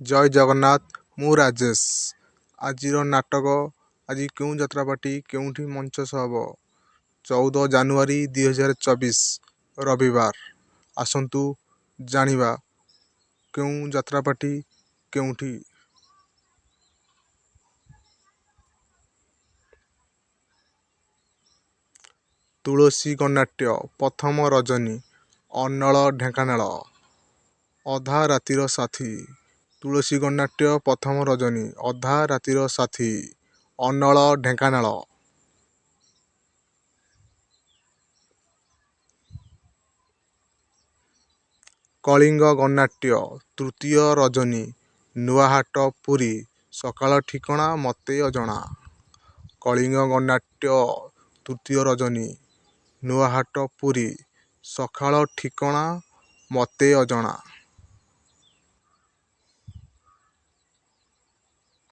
ଜୟ ଜଗନ୍ନାଥ। ମୁଁ ରାଜେଶ। ଆଜିର ନାଟକ ଆଜି କେଉଁ ଯାତ୍ରାପାର୍ଟି କେଉଁଠି ମଞ୍ଚସ୍ଥ ହେବ? 14 ଜାନୁଆରୀ 2024 ରବିବାର। ଆସନ୍ତୁ ଜାଣିବା କେଉଁ ଯାତ୍ରାପାର୍ଟି କେଉଁଠି। ତୁଳସୀ ଗଣନାଟ୍ୟ ପ୍ରଥମ ରଜନୀ। ଅନଳ ଢେଙ୍କାନାଳ। ଅଧା ରାତିର ସାଥୀ। ତୁଳସୀ ଗଣନାଟ୍ୟ ପ୍ରଥମ ରଜନୀ। ଅଧା ରାତିର ସାଥୀ। ଅନଳ ଢେଙ୍କାନାଳ। କଳିଙ୍ଗ ଗଣନାଟ୍ୟ ତୃତୀୟ ରଜନୀ। ନୂଆହାଟ ପୁରୀ। ସକାଳ ଠିକଣା ମୋତେ ଅଜଣା। କଳିଙ୍ଗ ଗଣନାଟ୍ୟ ତୃତୀୟ ରଜନୀ। ନୂଆହାଟ ପୁରୀ। ସକାଳ ଠିକଣା ମୋତେ ଅଜଣା।